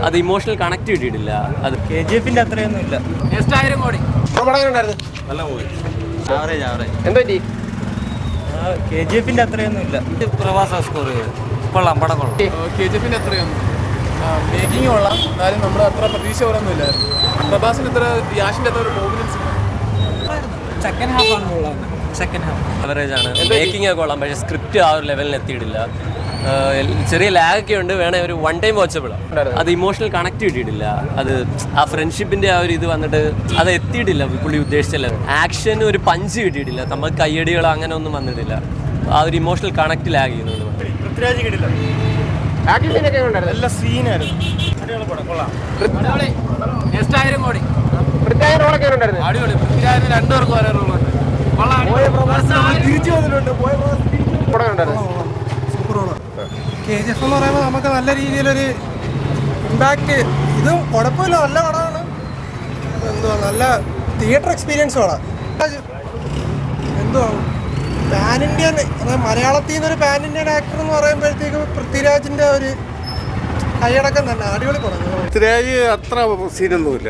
അത് emotional connect കിട്ടിയിട്ടില്ല. അത് KGF-ന്റെ അത്രയൊന്നും ഇല്ല. 1000 കോടി നല്ല മൂവി. എന്തോ KGF-ന്റെ അത്രയൊന്നും ഇല്ല. പ്രവാസ സ്കോർ ചെയ്ത് കൊള്ളാം, പടം കൊള്ളാം. KGF-ന്റെ അത്രയൊന്നും മേക്കിംഗ് കൊള്ളാം, എന്നാലും നമ്മൾ അത്ര പ്രതീക്ഷ പോലൊന്നും ഇല്ലായിരുന്നു. പ്രഭാസിന് ഇത്ര യാഷിന്റെ അത്ര ഒരു കോൺഫിഡൻസ് സെക്കൻഡ് ഹാഫ് ആണ് കൊള്ളാം. സെക്കൻഡ് ഹാഫ് അവറേജ് ആണ്. മേക്കിംഗ് ഒക്കെ കൊള്ളാം, പക്ഷേ സ്ക്രിപ്റ്റ് ആ ഒരു ലെവലിൽ എത്തിയിട്ടില്ല. ചെറിയ ലാഗ് ഒക്കെ ഉണ്ട്, വേണേ ഒരു വൺ ടൈം വാച്ചബിൾ. അത് ഇമോഷണൽ കണക്ട് കിട്ടിയിട്ടില്ല. അത് ആ ഫ്രണ്ട്ഷിപ്പിന്റെ ആ ഒരു ഇത് വന്നിട്ട് അത് എത്തിയിട്ടില്ല പുള്ളി ഉദ്ദേശിച്ച ലെവൽ. ആക്ഷന് ഒരു പഞ്ച് കിട്ടിയിട്ടില്ല, നമുക്ക് കയ്യടികളോ അങ്ങനെ ഒന്നും വന്നിട്ടില്ല. ആ ഒരു ഇമോഷണൽ കണക്ട് ലാഗ് ചെയ്യുന്നുണ്ട്. പൃഥ്വിരാജ് കിട്ടില്ല. നല്ല സീനായിരുന്നു. അടിപൊളി പടം, കൊള്ളാം. 1000 കോടി അടിപൊളി. പൃഥ്വിരാജിന് 2 പേർക്ക് ഓരോ റോളുണ്ട്. KGF എന്ന് പറയുമ്പോൾ നമുക്ക് നല്ല രീതിയിലൊരു ഇമ്പാക്റ്റ്. ഇതും കുഴപ്പമില്ല, നല്ല പടമാണ്. എന്തുവാ, നല്ല തിയേറ്റർ എക്സ്പീരിയൻസ് പടം. എന്തുവാ പാൻ ഇന്ത്യൻ, മലയാളത്തിൽ നിന്നൊരു പാൻ ഇന്ത്യൻ ആക്ടർ എന്ന് പറയുമ്പോഴത്തേക്ക് പൃഥ്വിരാജിൻ്റെ ഒരു കൈയടക്കം തന്നെ. അടിപൊളി പടം. പൃഥ്വിരാജ് അത്ര സീനൊന്നുമില്ല.